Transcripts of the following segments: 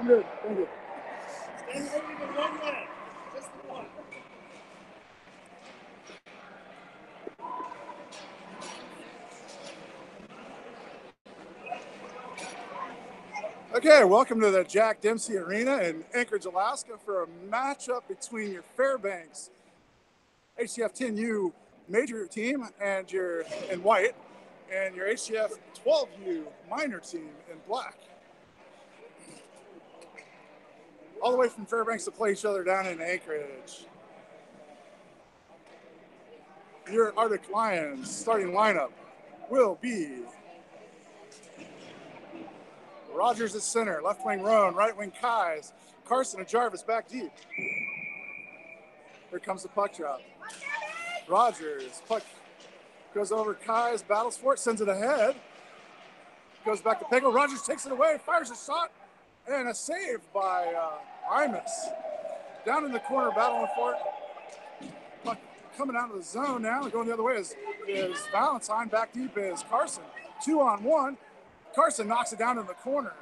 I'm good. Thank you. Stand over the one leg. Just the one. Okay, welcome to the Jack Dempsey Arena in Anchorage, Alaska for a matchup between your Fairbanks HCF 10U major team and your in white and your HCF 12U minor team in black. All the way from Fairbanks to play each other down in Anchorage. Your Arctic Lions starting lineup will be Rogers at center, left wing Roan, right wing Kais, Carson and Jarvis back deep. Here comes the puck drop. Rogers, puck goes over Kais, battles for it, sends it ahead. Goes back to Pegel. Rogers takes it away, fires a shot, and a save by Imus. Down in the corner, battling for it. Puck coming out of the zone now, going the other way is Valentine. Back deep is Carson. 2-on-1. Carson knocks it down in the corner.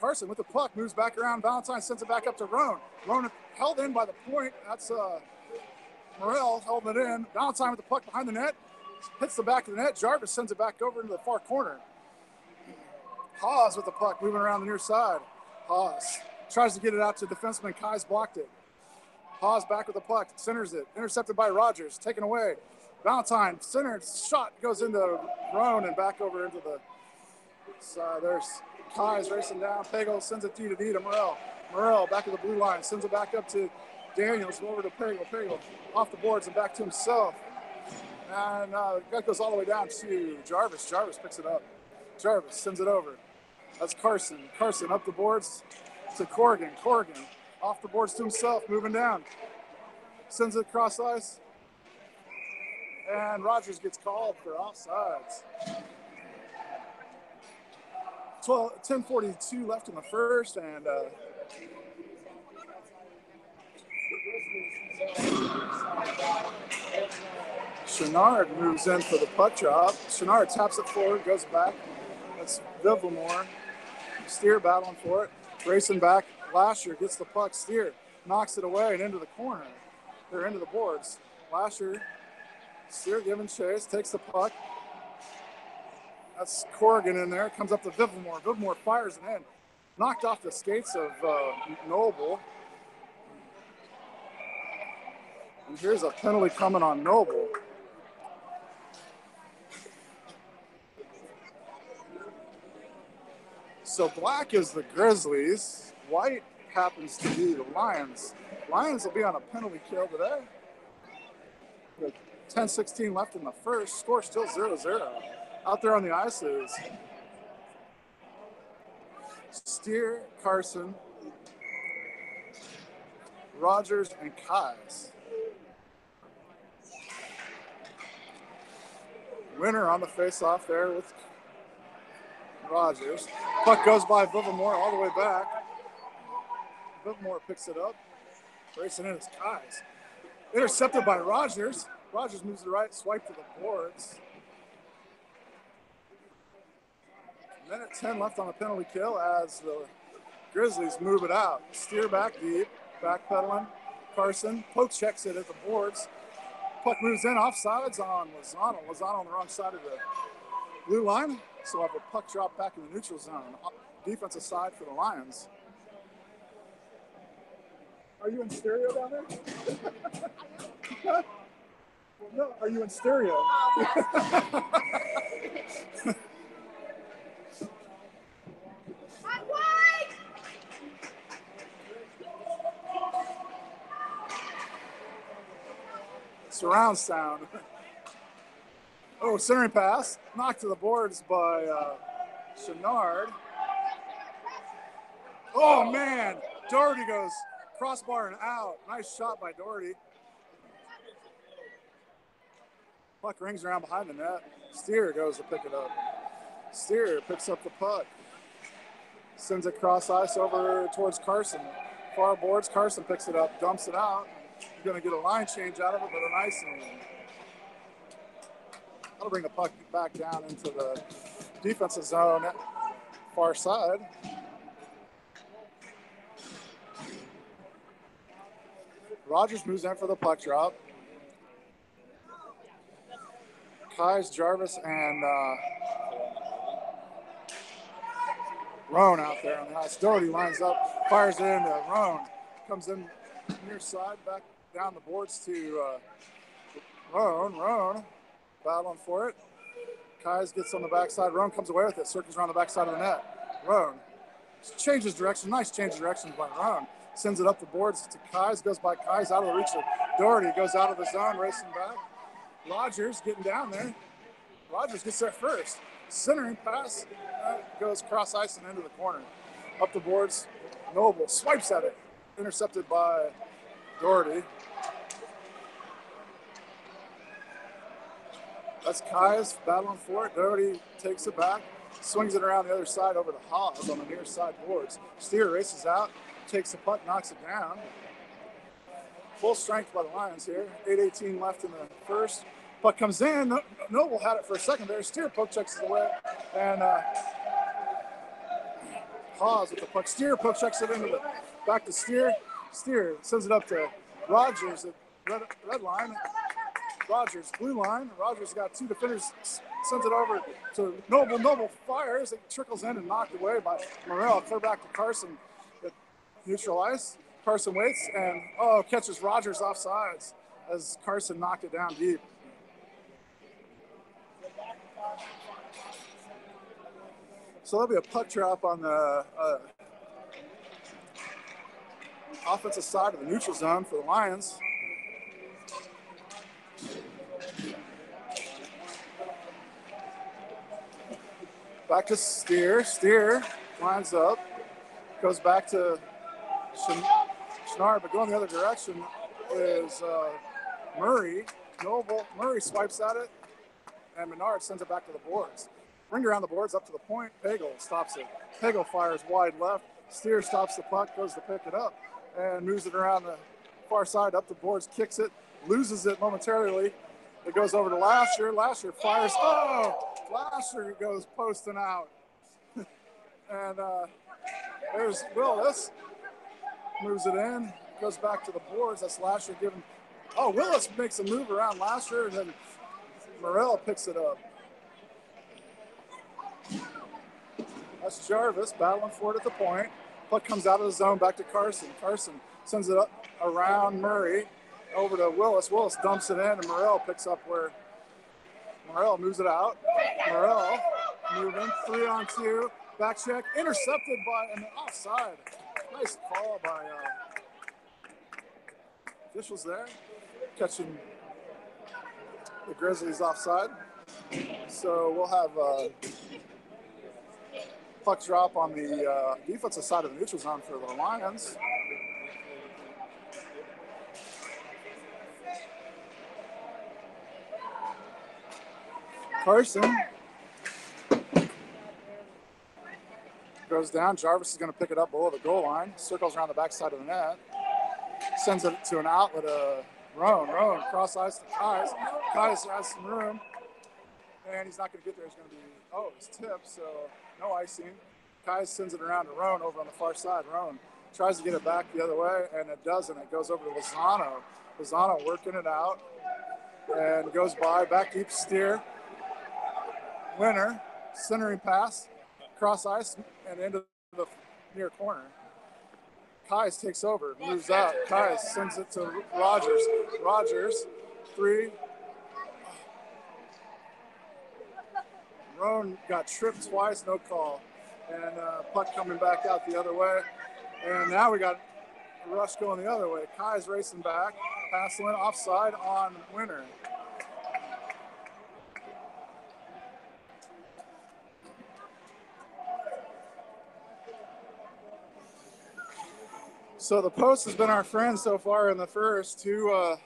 Carson with the puck, moves back around. Valentine sends it back up to Roan. Roan held in by the point. That's Morel holding it in. Valentine with the puck behind the net. Hits the back of the net. Jarvis sends it back over into the far corner. Haas with the puck, moving around the near side. Haas tries to get it out to defenseman. Kai's blocked it. Haas back with the puck, centers it. Intercepted by Rogers, taken away. Valentine, centered, shot goes into Roan and back over into the side. There's Kai's racing down. Pagel sends it D to Morel. Morel back to the blue line, sends it back up to Daniels, over to Pagel. Pagel off the boards and back to himself. And that goes all the way down to Jarvis. Jarvis picks it up. Jarvis sends it over. That's Carson. Carson up the boards to Corrigan. Corrigan off the boards to himself, moving down. Sends it across ice. And Rogers gets called for offsides. 10:42 left in the first, and Chenard moves in for the puck drop. Chenard taps it forward, goes back. That's Vivilmore. Steer battling for it. Racing back. Lasher gets the puck. Steer knocks it away and into the corner. They're into the boards. Lasher, Steer giving chase, takes the puck. That's Corrigan in there. Comes up to Vivilmore. Vivilmore fires it in. Knocked off the skates of Noble. And here's a penalty coming on Noble. So black is the Grizzlies. White happens to be the Lions. Lions will be on a penalty kill today. 10:16 left in the first. Score still 0-0. Out there on the ice is Steer, Carson, Rogers, and Kais. Winner on the face-off there with Rogers. Puck goes by Vivilmore all the way back. Vivilmore picks it up. Racing in is Kais. Intercepted by Rogers. Rogers moves to the right, swipe to the boards. Minute 10 left on the penalty kill as the Grizzlies move it out. Steer back deep, backpedaling. Carson poke checks it at the boards. Puck moves in, offsides on Lozano. Lozano on the wrong side of the blue line. So we'll have a puck drop back in the neutral zone. Defensive side for the Lions. Are you in stereo down there? No, are you in stereo? Surround sound. Oh, centering pass. Knocked to the boards by Chenard. Oh, man. Doherty goes crossbar and out. Nice shot by Doherty. Puck rings around behind the net. Steer goes to pick it up. Steer picks up the puck. Sends it cross ice over towards Carson. Far boards. Carson picks it up, dumps it out. He's going to get a line change out of it, but an icing. That'll bring the puck back down into the defensive zone, far side. Rogers moves in for the puck drop. Kais, Jarvis, and Roan out there on the ice. Doherty lines up, fires it into Roan. Comes in near side, back down the boards to Roan. Roan battling for it. Kais gets on the backside. Roan comes away with it, circles around the backside of the net. Roan changes direction. Nice change of direction by Roan. Sends it up the boards to Kais. Goes by Kais out of the reach of Doherty. Goes out of the zone, racing back. Rogers getting down there. Rogers gets there first. Centering pass goes cross ice and into the corner. Up the boards. Noble swipes at it. Intercepted by Doherty. That's Kais battling for it. Doherty takes it back, swings it around the other side over to Haas on the near side boards. Steer races out, takes the puck, knocks it down. Full strength by the Lions here. 8:18 left in the first. Puck comes in. Noble had it for a second there. Steer poke checks it away. And Haas with the puck. Steer poke checks it into the back to Steer. Steer sends it up to Rogers at red line. Rogers, blue line. Rogers got two defenders, sends it over to Noble. Noble fires. It trickles in and knocked away by Morrell. Clear back to Carson at neutral ice. Carson waits and, catches Rogers offsides as Carson knocked it down deep. So there'll be a puck drop on the offensive side of the neutral zone for the Lions. Back to Steer. Steer lines up, goes back to Schnarr, but going the other direction is Murray. Murray swipes at it, and Menard sends it back to the boards. Ring around the boards up to the point. Pagel stops it. Pagel fires wide left. Steer stops the puck, goes to pick it up, and moves it around the far side up the boards, kicks it, loses it momentarily. It goes over to Lasher. Lasher fires. Lasher goes posting out. And there's Willis. Moves it in. Goes back to the boards. That's Lasher giving. Willis makes a move around Lasher, and then Morrell picks it up. That's Jarvis battling for it at the point. Puck comes out of the zone back to Carson. Carson sends it up around Murray. Over to Willis. Willis dumps it in, and Morrell picks up where Morrell moves it out. Morrell moving 3-on-2. Back check. Intercepted by an offside. Nice call by officials there. Catching the Grizzlies offside. So we'll have puck drop on the defensive side of the neutral zone for the Lions. Carson goes down. Jarvis is going to pick it up below the goal line. Circles around the backside of the net. Sends it to an outlet. Roan cross ice to Kais. Kais has some room. And he's not going to get there. He's going to be, it's tipped, so no icing. Kais sends it around to Roan over on the far side. Roan tries to get it back the other way, and it doesn't. It goes over to Lozano. Lozano working it out and goes by. Back deep Steer. Winner, centering pass, cross ice, and into the near corner. Kais takes over, moves out. Kais sends it to Rogers. Rogers, 3. Roan got tripped twice, no call. And puck coming back out the other way. And now we got a rush going the other way. Kais racing back, pass went offside on Winner. So the post has been our friend so far in the first. Two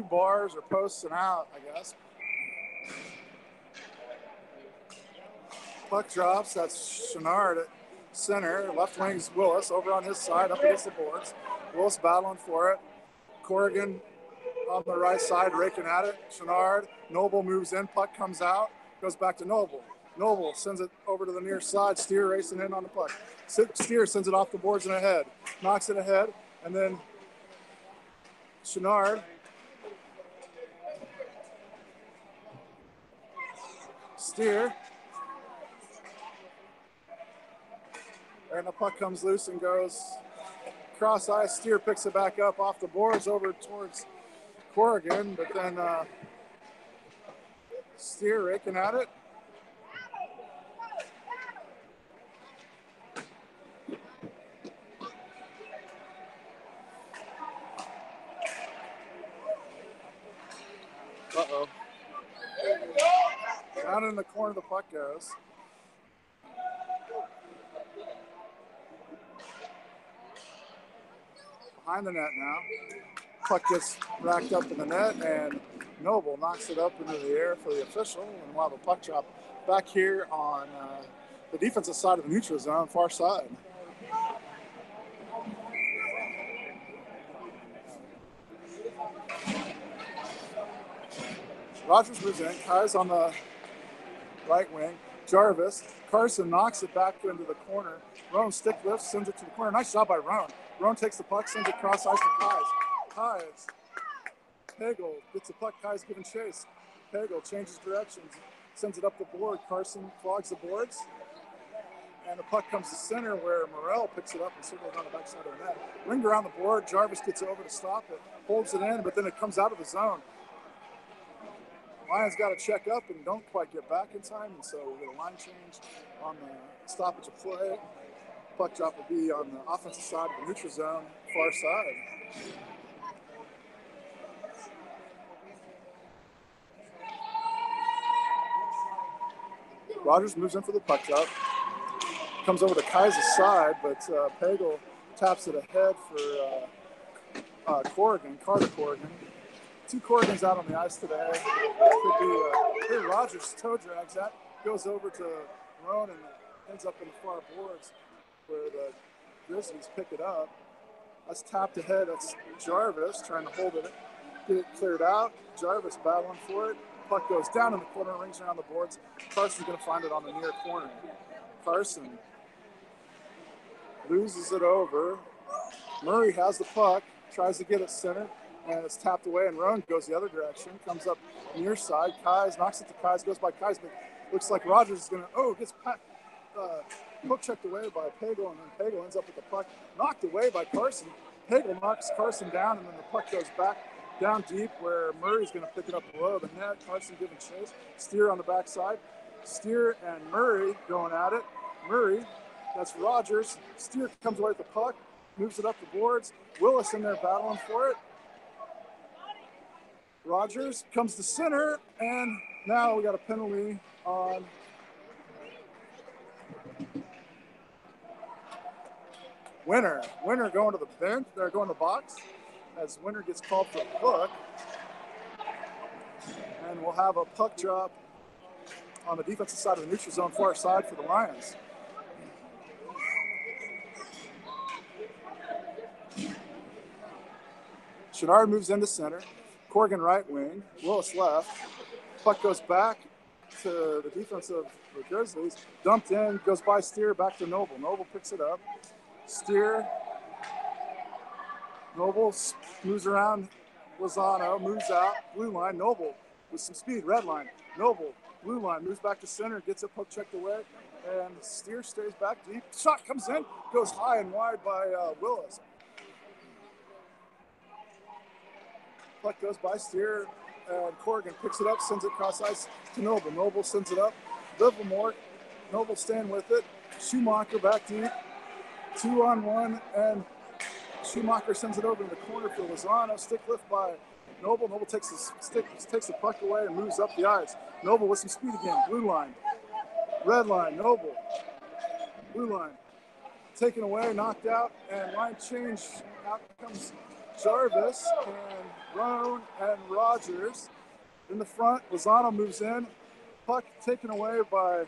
bars or posts and out, I guess. Puck drops. That's Chenard at center. Left wing's Willis over on his side, up against the boards. Willis battling for it. Corrigan on the right side, raking at it. Chenard. Noble moves in. Puck comes out. Goes back to Noble. Noble sends it over to the near side. Steer racing in on the puck. Steer sends it off the boards and ahead. Knocks it ahead. And then Chenard. Steer. And the puck comes loose and goes cross ice. Steer picks it back up off the boards over towards Corrigan, but then Steer raking at it. Uh-oh. Down in the corner the puck goes. Behind the net now. Puck gets racked up in the net, and Noble knocks it up into the air for the official, and we'll have a puck drop back here on the defensive side of the neutral zone, far side. Rogers moves in. Kai's on the right wing. Jarvis. Carson knocks it back into the corner. Roan stick lifts, sends it to the corner. Nice job by Roan. Roan takes the puck, sends it cross ice to Kai's. Kai's. Pagel gets the puck. Kai's giving chase. Pagel changes directions, sends it up the board. Carson clogs the boards. And the puck comes to center where Morrell picks it up and circles on the backside of the net. Ringed around the board. Jarvis gets over to stop it. Holds it in, but then it comes out of the zone. Lions got to check up and don't quite get back in time, and so we get a line change on the stoppage of play. Puck drop will be on the offensive side of the neutral zone, far side. Rogers moves in for the puck drop. Comes over to Kai's side, but Pagel taps it ahead for Corrigan, Carter Corrigan. Two Corrigans out on the ice today. Could be here. Rogers toe drags that, goes over to Roan and ends up in the far boards where the Grizzlies pick it up. That's tapped ahead. That's Jarvis trying to hold it, get it cleared out. Jarvis battling for it. Puck goes down in the corner, rings around the boards. Carson's going to find it on the near corner. Carson loses it over. Murray has the puck, tries to get it center. And it's tapped away, and Roan goes the other direction, comes up near side. Kai's knocks it to Kai's, goes by Kai's, but looks like Rogers is going to, gets hook checked away by Pagel, and then Pagel ends up with the puck knocked away by Carson. Pagel knocks Carson down, and then the puck goes back down deep where Murray's going to pick it up below the net. Carson giving chase. Steer on the backside. Steer and Murray going at it. Murray, that's Rogers. Steer comes away with the puck, moves it up the boards. Willis in there battling for it. Rogers comes to center, and now we got a penalty on Winter. Winter going to the bench, they're going to the box as Winter gets called for a hook. And we'll have a puck drop on the defensive side of the neutral zone, far side for the Lions. Chenard moves into center. Corrigan right wing, Willis left. Puck goes back to the defense of the Grizzlies. Dumped in, goes by Steer, back to Noble. Noble picks it up. Steer. Noble moves around Lozano, moves out. Blue line, Noble with some speed, red line. Noble, blue line, moves back to center, gets it poke checked away. And Steer stays back deep. Shot comes in, goes high and wide by Willis. Puck goes by Steer, and Corrigan picks it up, sends it cross ice to Noble. Noble sends it up. Livermore, Noble staying with it. Schumacher back deep. 2-on-1, and Schumacher sends it over in the corner for Lozano. Stick lift by Noble. Noble takes the puck away and moves up the ice. Noble with some speed again. Blue line, red line. Noble, blue line, taken away, knocked out, and line change. Out comes Jarvis and Roan and Rogers in the front. Lozano moves in. Puck taken away by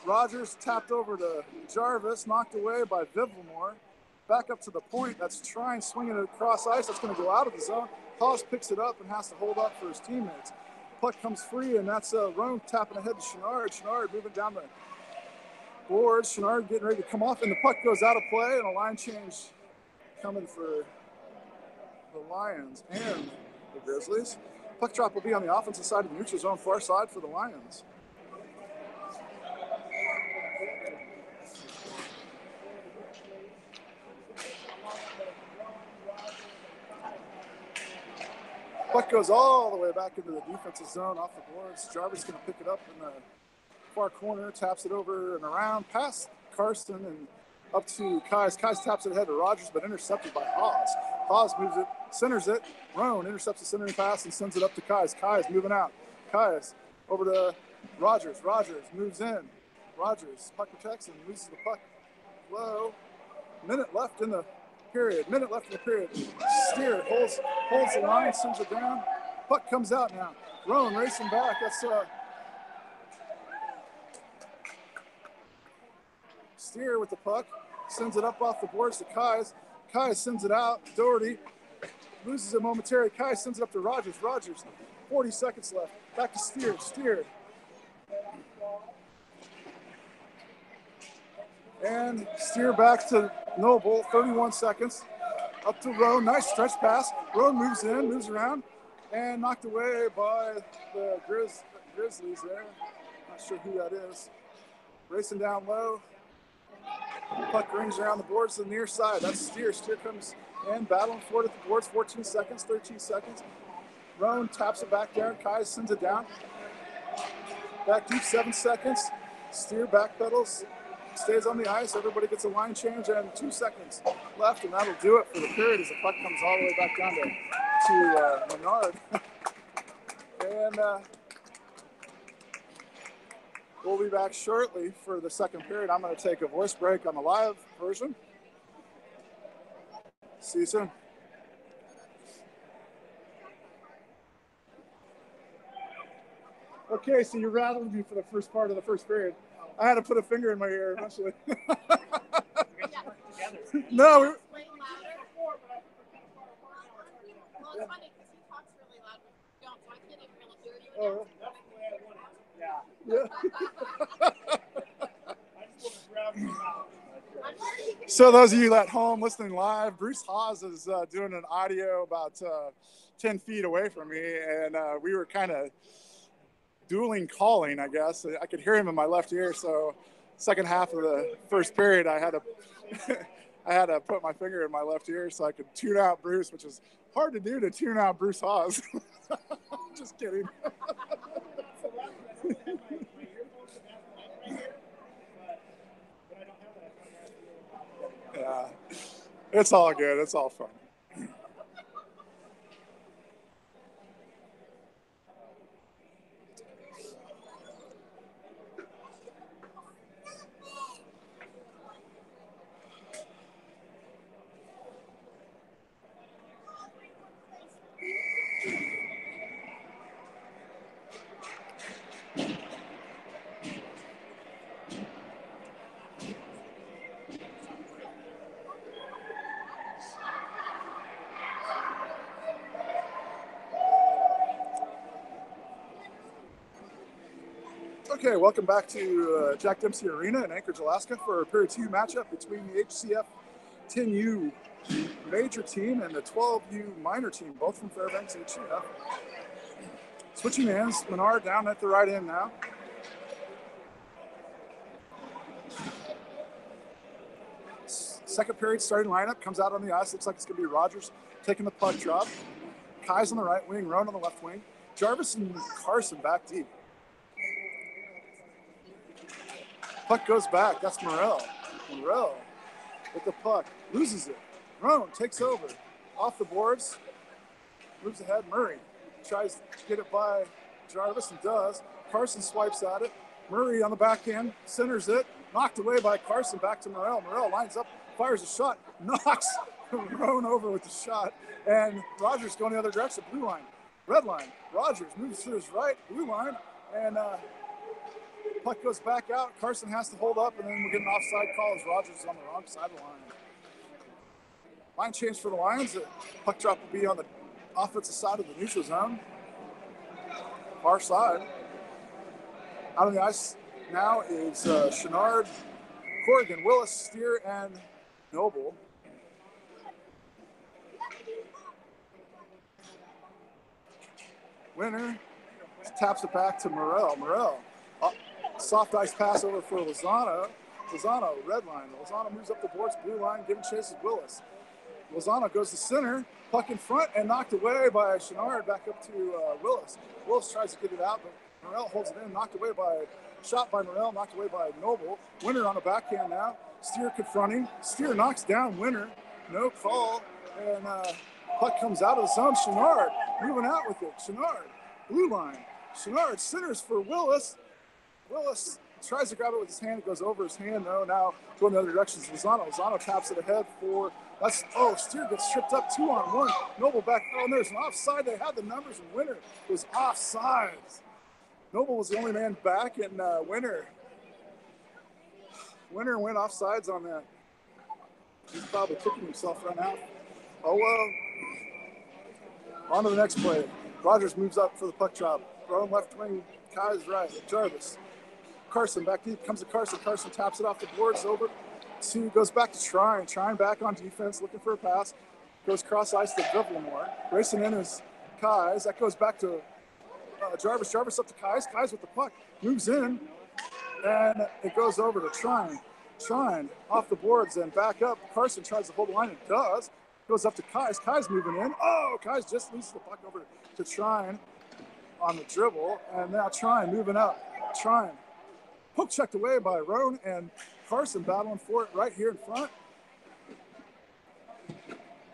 Rogers, tapped over to Jarvis, knocked away by Livermore. Back up to the point. That's trying, swinging it across ice. That's going to go out of the zone. Haas picks it up and has to hold up for his teammates. Puck comes free, and that's Roan tapping ahead to Chenard. Chenard moving down the boards. Chenard getting ready to come off, and the puck goes out of play, and a line change coming for the Lions and the Grizzlies. Puck drop will be on the offensive side of the neutral zone, far side for the Lions. Puck goes all the way back into the defensive zone off the boards. Jarvis going to pick it up in the far corner, taps it over and around, past Carson and up to Kais. Kais taps it ahead to Rogers, but intercepted by Haas. Haas moves it, centers it. Roan intercepts the centering pass and sends it up to Kais. Kais moving out. Kais over to Rogers. Rogers moves in. Rogers, puck protects and loses the puck low. Minute left in the period. Steer holds the line, sends it down. Puck comes out now. Roan racing back. That's Steer with the puck. Sends it up off the boards to Kais. Kais sends it out. Doherty loses it momentarily. Kais sends it up to Rogers. Rogers, 40 seconds left. Back to Steer. Steer. And Steer back to Noble, 31 seconds. Up to Roan, nice stretch pass. Roan moves in, moves around, and knocked away by the Grizzlies there. Not sure who that is. Racing down low. Puck rings around the boards to the near side. That's Steer. Steer comes in, battling for it at the boards, 14 seconds, 13 seconds. Roan taps it back there. Kai sends it down. Back deep, 7 seconds. Steer backpedals. Stays on the ice. Everybody gets a line change and 2 seconds left, and that'll do it for the period as the puck comes all the way back down to Menard. And we'll be back shortly for the second period. I'm going to take a voice break on the live version. See you soon. Okay, so you rattled me for the first part of the first period. I had to put a finger in my ear eventually. No. Well, it's funny because he talks really loud when you don't, so I can't even really hear you. Oh. That's the way I want it. Yeah. So those of you at home listening live, Bruce Haas is doing an audio about 10 feet away from me, and we were kind of dueling calling, I guess. I could hear him in my left ear, so second half of the first period, I had to I had to put my finger in my left ear so I could tune out Bruce, which is hard to do, to tune out Bruce Haas. Just kidding. Yeah, it's all good. It's all fun. Okay, welcome back to Jack Dempsey Arena in Anchorage, Alaska for a Period 2 matchup between the HCF 10U major team and the 12U minor team, both from Fairbanks HCF. Switching ends, Menard down at the right end now. Second period starting lineup, comes out on the ice, looks like it's going to be Rogers taking the puck drop. Kai's on the right wing, Roan on the left wing. Jarvis and Carson back deep. Puck goes back. That's Morel. Morel with the puck. Loses it. Roan takes over. Off the boards. Moves ahead. Murray tries to get it by Jarvis and does. Carson swipes at it. Murray on the backhand. Centers it. Knocked away by Carson. Back to Morel. Morel lines up. Fires a shot. Knocks Roan over with the shot. And Rogers going the other direction. Blue line. Red line. Rogers moves to his right. Blue line. And puck goes back out. Carson has to hold up, and then we'll get an offside call as Rogers is on the wrong side of the line. Line change for the Lions. The puck drop will be on the offensive side of the neutral zone. Far side. Out on the ice now is Chenard, Corrigan, Willis, Steer, and Noble. Winner taps it back to Morel. Morel, soft ice pass over for Lozano. Lozano, red line. Lozano moves up the boards, blue line, giving chase is Willis. Lozano goes to center, puck in front, and knocked away by Chenard back up to Willis. Willis tries to get it out, but Morel holds it in, shot by Morel, knocked away by Noble. Winner on the backhand now. Steer confronting. Steer knocks down Winner. No call, and puck comes out of the zone. Chenard moving out with it. Chenard, blue line. Chenard centers for Willis. Willis tries to grab it with his hand. It goes over his hand. No, now going the other direction. Lozano. Lozano taps it ahead for. Steer gets tripped up 2-on-1. Noble back. Oh, and there's an offside. They had the numbers, and Winner was offsides. Noble was the only man back, and Winner went offsides on that. He's probably kicking himself right now. Oh, well. On to the next play. Rogers moves up for the puck drop. Rowan left wing, Kai's right. Jarvis. Carson back deep. Comes to Carson. Carson taps it off the boards over. Goes back to Trine. Trine back on defense, looking for a pass. Goes cross ice to Dribblemore. Racing in is Kai's. That goes back to Jarvis. Jarvis up to Kai's. Kai's with the puck. Moves in. And it goes over to Trine. Trine off the boards and back up. Carson tries to hold the line and does. Goes up to Kai's. Kai's moving in. Oh, Kai's just loses the puck over to Trine on the dribble. And now Trine moving up. Trine. Hook checked away by Roan and Carson battling for it right here in front.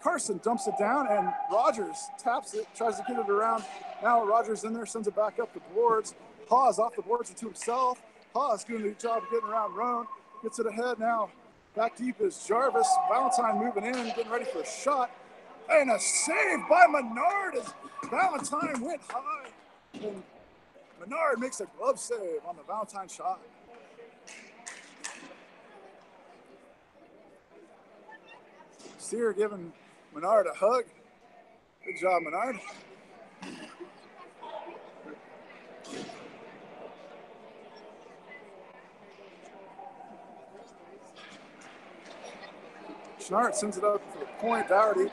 Carson dumps it down, and Rogers taps it, tries to get it around. Now Rogers in there, sends it back up the boards. Hawes off the boards into himself. Hawes doing the job of getting around Roan. Gets it ahead now. Back deep is Jarvis. Valentine moving in, getting ready for a shot. And a save by Menard as Valentine went high. And Menard makes a glove save on the Valentine shot. Steer giving Menard a hug. Good job, Menard. Schnarrt sends it up for the point. Dougherty.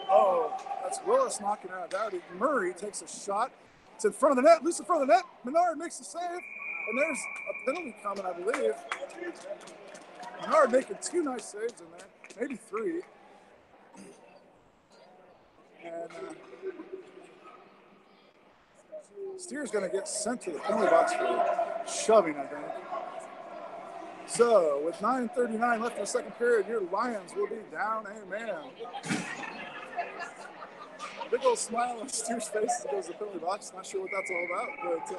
Oh, that's Willis knocking out Dougherty. Murray takes a shot. It's in front of the net. Loose in front of the net. Menard makes the save. And there's a penalty coming, I believe. Menard making 2 nice saves in there. Maybe 3. And Steer's going to get sent to the penalty box for shoving, I think. So, with 9:39 left in the second period, your Lions will be down a man. Big old smile on Steer's face as he goes to the penalty box. Not sure what that's all about, but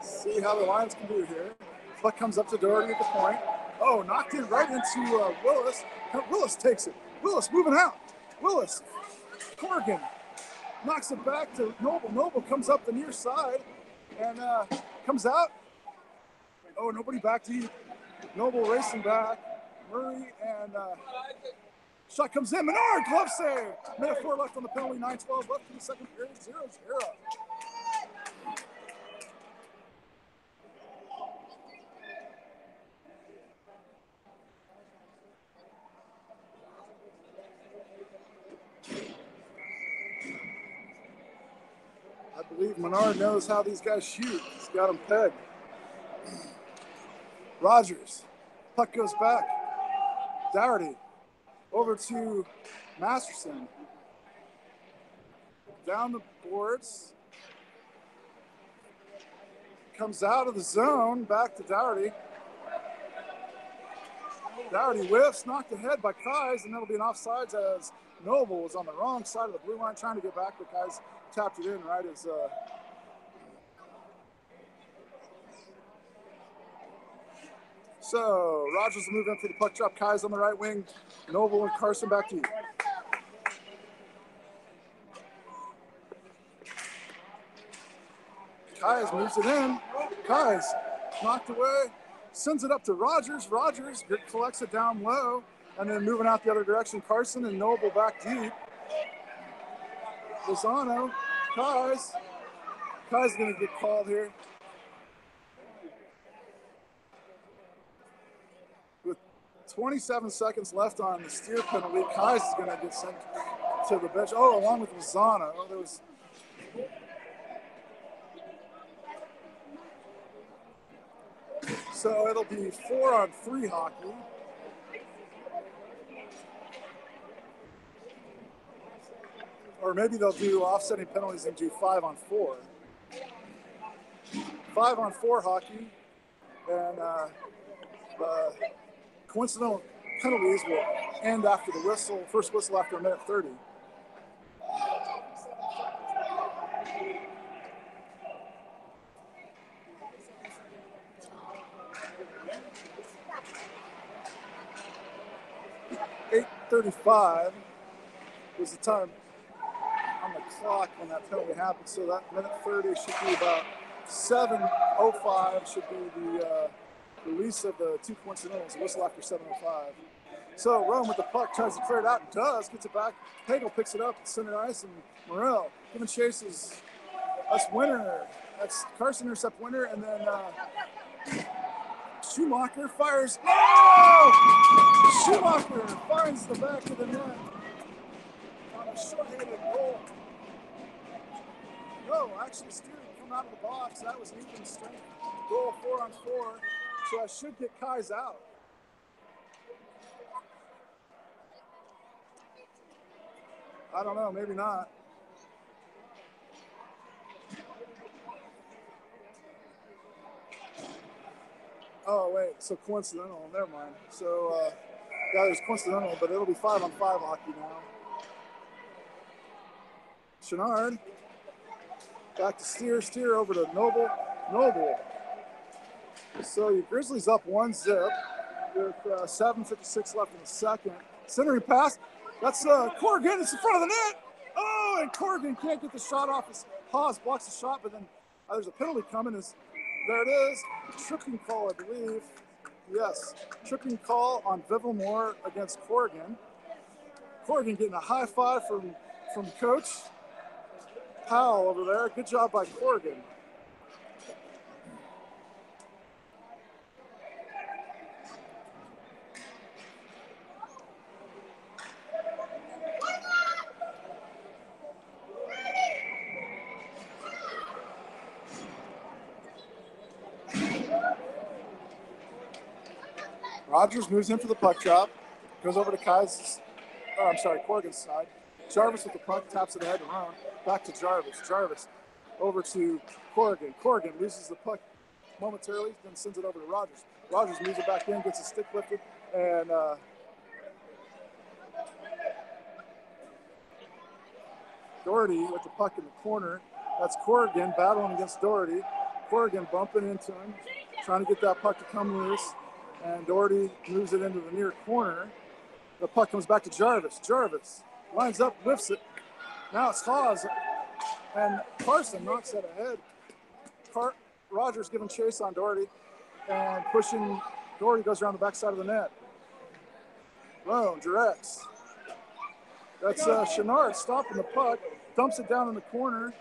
see how the Lions can do here. Puck comes up to Doherty at the point. Oh, knocked in right into Willis. Willis takes it. Willis moving out. Willis. Corrigan knocks it back to Noble. Noble comes up the near side and comes out. Oh, nobody back deep. Noble racing back. Murray and shot comes in. Menard, glove save. Minute 4 left on the penalty. 9:12 left in the second period. 0-0. I believe Menard knows how these guys shoot. He's got them pegged. Rogers. Puck goes back. Dougherty. Over to Masterson. Down the boards. Comes out of the zone. Back to Dougherty. Dougherty whiffs. Knocked ahead by Kais. And that'll be an offsides as Noble was on the wrong side of the blue line trying to get back. But Kais tapped it in right as so Rogers will move in for the puck drop. Kai's on the right wing. Noble and Carson back deep. Kai's moves it in. Kai's knocked away. Sends it up to Rogers. Rogers collects it down low. And then moving out the other direction, Carson and Noble back deep. Lozano. Kai's going to get called here. With 27 seconds left on the steer penalty. Kais is going to get sent to the bench. Oh, along with Lozano. Oh, there was. So it'll be 4-on-3 hockey. Or maybe they'll do offsetting penalties and do 5-on-4. 5-on-4 hockey. And coincidental penalties will end after the whistle, first whistle after a minute 30. .35 was the time on the clock when that penalty happened. So that minute 30 should be about 7:05 should be the release of the two coincidentals, whistle after 7:05. So Rome with the puck tries to clear it out and does, gets it back. Hagel picks it up at center ice, and Morrell giving chases. That's Winter. That's Carson intercept Winter, and then Schumacher fires. Oh! Schumacher finds the back of the net on a short-handed goal. No, actually, Steer come out of the box. That was Ethan's strength. Goal 4-on-4. So I should get Kais out. I don't know, maybe not. Oh, wait, so coincidental, never mind. So, yeah, there's coincidental, but it'll be 5-on-5 hockey now. Chenard, back to Steer over to Noble. So your Grizzlies up 1-0 with 7:56 left in the second. Centering pass, that's Corrigan, it's in front of the net. Oh, and Corrigan can't get the shot off. Haas blocks the shot, but then there's a penalty coming. There it is. Tripping call, I believe. Yes, tripping call on Vivamore against Corrigan. Corrigan getting a high five from Coach Powell over there. Good job by Corrigan. Rogers moves in for the puck drop, goes over to Corrigan's side. Jarvis with the puck, taps it ahead to Roan. Back to Jarvis. Jarvis over to Corrigan. Corrigan loses the puck momentarily, then sends it over to Rogers. Rogers moves it back in, gets his stick lifted, and Doherty with the puck in the corner. That's Corrigan battling against Doherty. Corrigan bumping into him, trying to get that puck to come loose. And Doherty moves it into the near corner. The puck comes back to Jarvis. Jarvis lines up, whiffs it. Now it's Haas. And Carson knocks it ahead. Rogers giving chase on Doherty and pushing. Doherty goes around the backside of the net. Roan directs. That's Chenard stopping the puck. Dumps it down in the corner.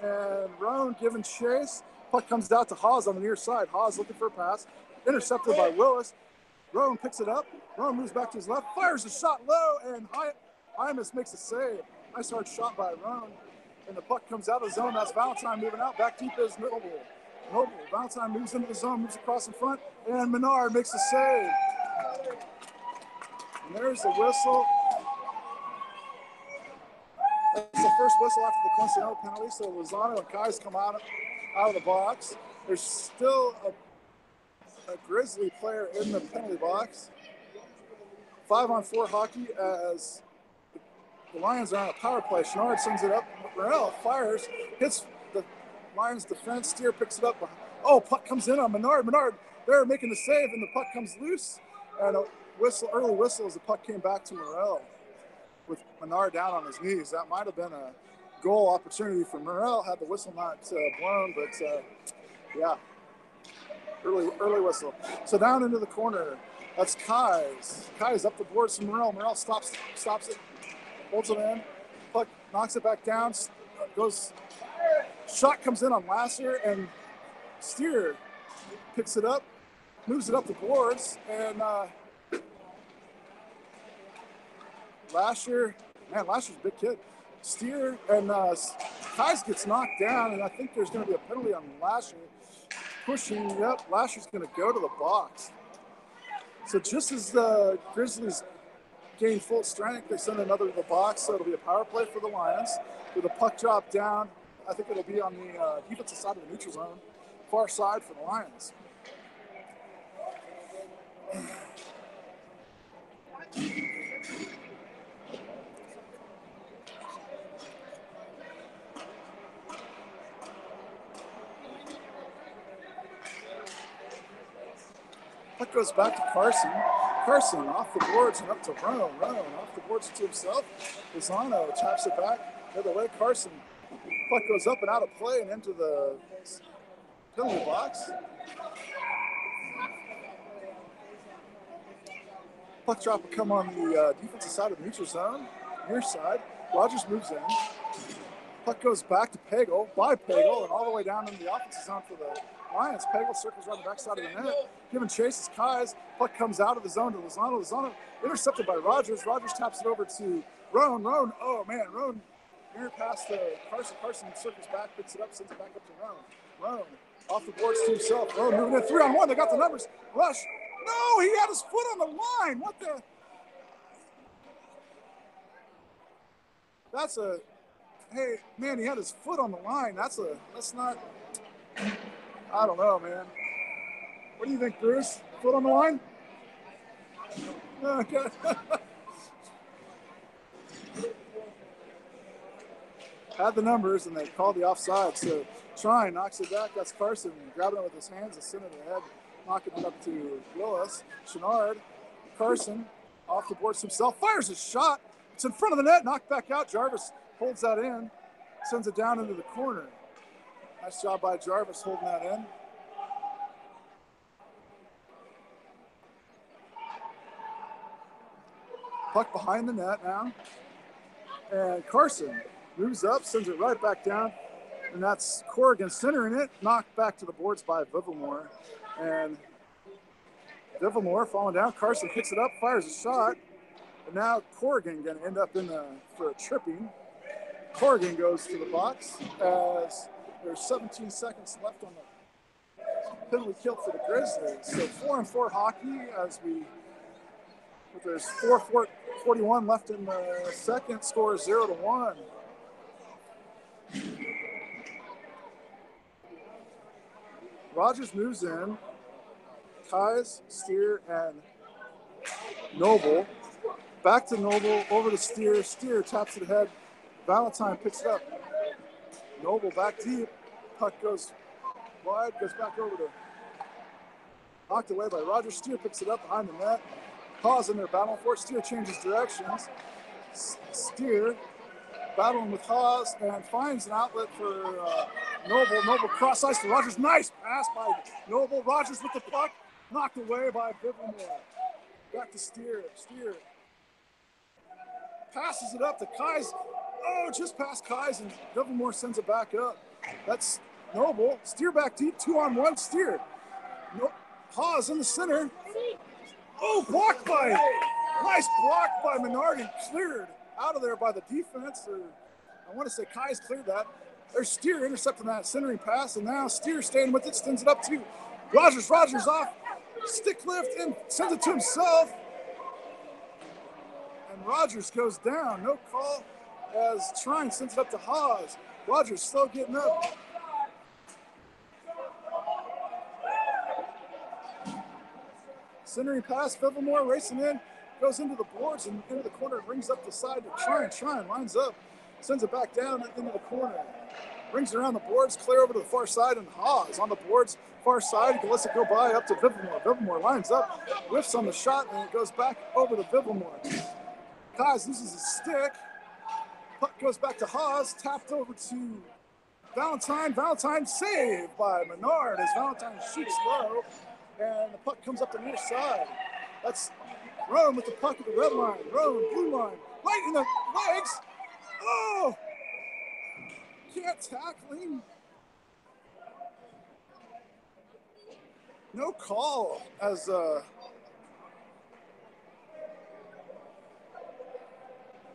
And Roan giving chase. Puck comes out to Haas on the near side. Haas looking for a pass. Intercepted by Willis. Roan picks it up. Roan moves back to his left, fires a shot low, and Hymas makes a save. Nice hard shot by Roan. And the puck comes out of the zone. That's Valentine moving out. Back deep is Noble. Valentine moves into the zone, moves across in front, and Menard makes a save. And there's the whistle. That's the first whistle after the coincidental penalty. So Lozano and Kais come out of the box. There's still a Grizzly player in the penalty box. 5-on-4 hockey as the Lions are on a power play. Chenard sends it up. Morrell fires, hits the Lions defense. Steer picks it up. Oh, puck comes in on Menard. Menard there making the save, and the puck comes loose. And a early whistle as the puck came back to Morrell with Menard down on his knees. That might have been a goal opportunity for Morrell had the whistle not blown, but yeah. Early whistle. So down into the corner. That's Kais. Kais up the boards to Morrell. Morrell stops it, holds it in. Puck knocks it back down. Shot comes in on Lasser, and Steer picks it up, moves it up the boards, and Lasher, man, Lasher's a big kid. Steer and Kais gets knocked down, and I think there's going to be a penalty on Lasher. Pushing, yep, Lasher's going to go to the box. So just as the Grizzlies gain full strength, they send another to the box, so it'll be a power play for the Lions. With a puck drop down, I think it'll be on the defensive side of the neutral zone, far side for the Lions. Puck goes back to Carson. Carson off the boards and up to Roan. Roan off the boards to himself. Lozano taps it back the other way. Carson. Puck goes up and out of play and into the penalty box. Puck drop will come on the defensive side of the neutral zone, near side. Rogers moves in. Puck goes back to Pagel, by Pagel, and all the way down into the offensive zone for the Lions. Pagel circles around the backside of the net. Giving chase is Kais. Puck comes out of the zone to Lozano. Lozano intercepted by Rogers. Rogers taps it over to Roan. Roan, oh man, Roan near past Carson. Carson circles back, picks it up, sends it back up to Roan. Roan off the boards to himself. Roan moving in 3-on-1. They got the numbers. Rush. No, he had his foot on the line. What the? That's a, hey, man, he had his foot on the line. That's not, I don't know, man. What do you think, Bruce? Foot on the line? Okay. Had the numbers, and they called the offside. So Trine knocks it back. That's Carson grabbing it with his hands and sending it ahead, knocking it up to Willis. Chenard, Carson off the boards himself, fires a shot. It's in front of the net, knocked back out. Jarvis holds that in, sends it down into the corner. Nice job by Jarvis holding that in. Puck behind the net now. And Carson moves up, sends it right back down. And that's Corrigan centering it, knocked back to the boards by Vivamore. And Vivamore falling down. Carson picks it up, fires a shot. And now Corrigan going to end up for a tripping. Corrigan goes to the box as there's 17 seconds left on the penalty kill for the Grizzlies. So 4-on-4 hockey there's 4:41 left in the second, score 0-1. Rogers moves in. Kais, Steer, and Noble. Back to Noble, over to Steer. Steer taps it ahead. Valentine picks it up. Noble back deep. Puck goes wide, goes back over to, knocked away by Rogers. Steer picks it up behind the net. Haas in there battling for it. Steer changes directions. Steer battling with Haas and finds an outlet for Noble. Noble cross ice to Rogers. Nice pass by Noble. Rogers with the puck. Knocked away by Vivamore. Back to Steer. Steer passes it up to Kais. Oh, just past Kais, and Vivamore sends it back up. That's Noble. Steer back deep. 2-on-1. Steer. Haas in the center. Oh, blocked by, nice block by Menard and cleared out of there by the defense. Or I want to say Kai's cleared that. There's Steer intercepting that centering pass, and now Steer staying with it, sends it up to Rogers. Rogers off, stick lift, and sends it to himself. And Rogers goes down. No call as Trine sends it up to Haas. Rogers still getting up. Centering pass, Vivamore racing in, goes into the boards and into the corner, brings up the side to Trine. Trine lines up, sends it back down into the corner. Brings it around the boards, clear over to the far side, and Haas on the boards, far side. He lets it go by up to Vivamore. Vivamore lines up, whiffs on the shot, and it goes back over to Vivamore. Haas loses his stick. Puck goes back to Haas, tapped over to Valentine. Valentine saved by Menard as Valentine shoots low. And the puck comes up the near side. That's Roan with the puck at the red line. Roan, blue line, right in the legs. Oh! Can't tackle him. No call as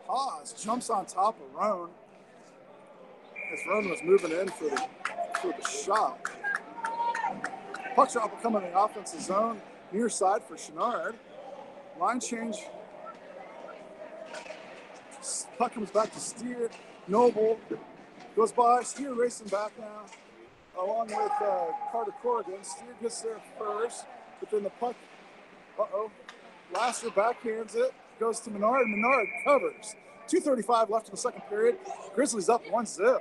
Haas jumps on top of Roan as Roan was moving in for the shot. Puck drop will come in the offensive zone, near side for Chenard. Line change. Puck comes back to Steer. Noble goes by. Steer racing back now, along with Carter Corrigan. Steer gets there first, but then the puck, Lasser backhands it, goes to Menard. Menard covers. 2:35 left in the second period. Grizzlies up 1-0.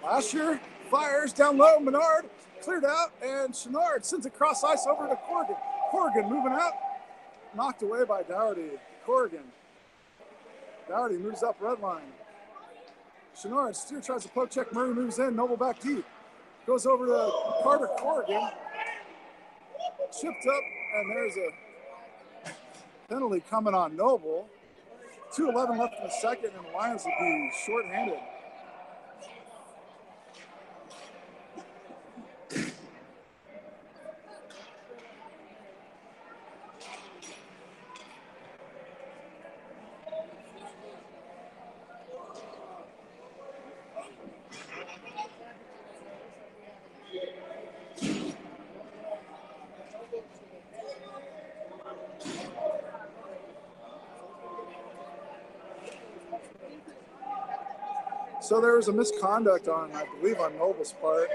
Lasher fires down low. Menard cleared out, and Chenard sends it cross ice over to Corrigan. Corrigan moving out, knocked away by Dougherty. Corrigan. Dougherty moves up red line. Chenard, Steer tries to poke check. Murray moves in. Noble back deep. Goes over to Carter Corrigan. Chipped up, and there's a penalty coming on Noble. 2:11 left in the second, and the Lions will be shorthanded. So there was a misconduct I believe, on Noble's part.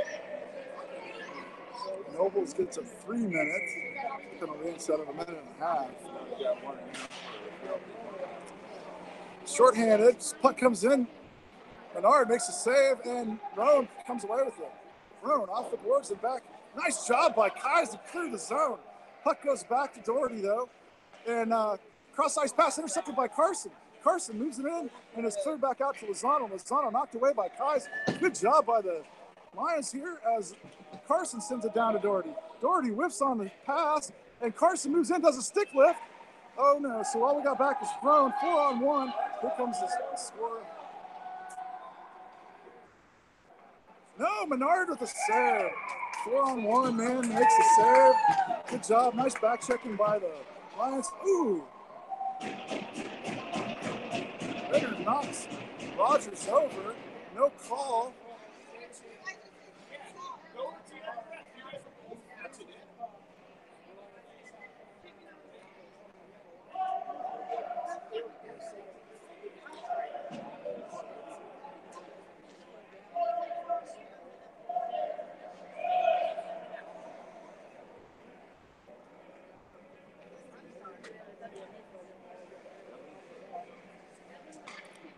Nobles gets a 3-minute penalty instead of a minute and a half. Shorthanded, puck comes in. Menard makes a save, and Roan comes away with it. Roan off the boards and back. Nice job by Kais to clear the zone. Puck goes back to Doherty, though. And cross-ice pass intercepted by Carson. Carson moves it in and is cleared back out to Lozano. Lozano knocked away by Kais. Good job by the Lions here as Carson sends it down to Doherty. Doherty whiffs on the pass, and Carson moves in, does a stick lift. Oh, no. So all we got back is Roan, 4-on-1. Here comes the score. No, Menard with a save. 4-on-1, man, makes a save. Good job. Nice back checking by the Lions. Ooh. Ritter knocks Rogers over. No call.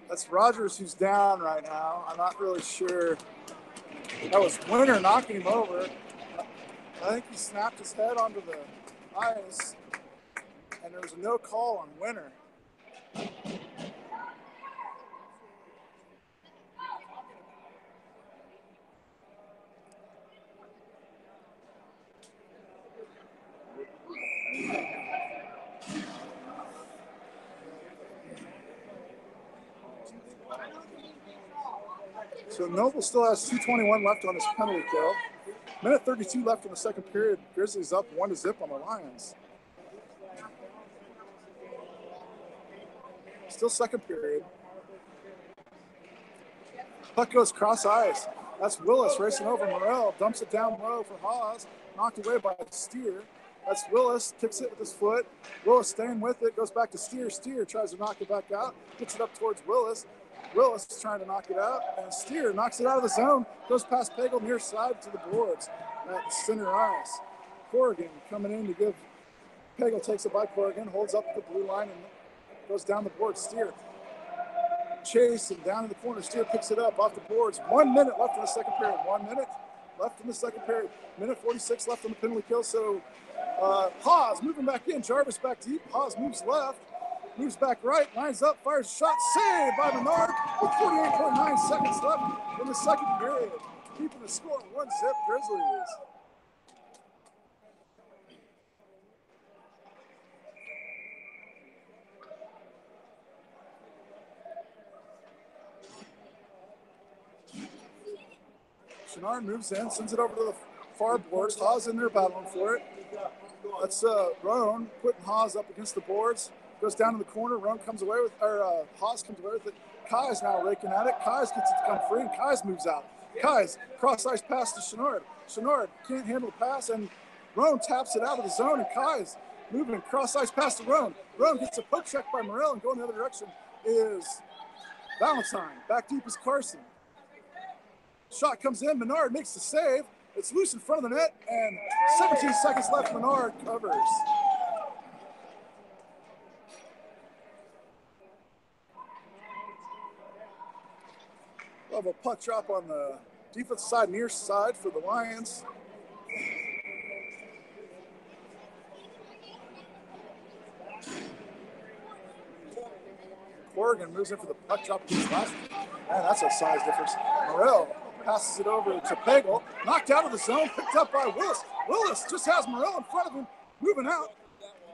That's Rogers who's down right now. I'm not really sure. That was Winter knocking him over. I think he snapped his head onto the ice, and there was no call on Winter. So Noble still has 2:21 left on his penalty kill. Minute 32 left in the second period. Grizzlies up 1-0 on the Lions. Still second period. Puck goes cross ice. That's Willis racing over Morrell. Dumps it down low for Haas. Knocked away by Steer. That's Willis. Kicks it with his foot. Willis staying with it. Goes back to Steer. Steer tries to knock it back out. Gets it up towards Willis. Willis is trying to knock it out, and Steer knocks it out of the zone, goes past Pagel near side to the boards at center ice. Corrigan coming in to give, Pagel takes it by Corrigan, holds up the blue line and goes down the board. Steer chase and down in the corner. Steer picks it up off the boards. 1 minute left in the second period. 1 minute left in the second period. Minute 46 left on the penalty kill. So Haas moving back in. Jarvis back deep. Haas moves left. Moves back right, lines up, fires a shot, saved by Menard with 48.9 seconds left in the second period. Keeping the score 1-0. 1-zip Grizzlies. Chenard moves in, sends it over to the far boards. Haas in there battling for it. That's Roan putting Haas up against the boards. Goes down in the corner. Roan comes away with, or Haas comes away with it. Kai's now raking at it. Kai's gets it to come free, and Kai's moves out. Kai's cross-ice pass to Chenard. Chenard can't handle the pass, and Roan taps it out of the zone, and Kai's moving cross-ice pass to Roan. Roan gets a poke check by Morrell, and going the other direction is Valentine. Back deep is Carson. Shot comes in. Menard makes the save. It's loose in front of the net, and 17 seconds left. Menard covers. We'll have a puck drop on the defensive side, near side for the Lions. Corrigan moves in for the puck drop against last one. Man, that's a size difference. Morrell passes it over to Pagel. Knocked out of the zone, picked up by Willis. Willis just has Morrell in front of him, moving out.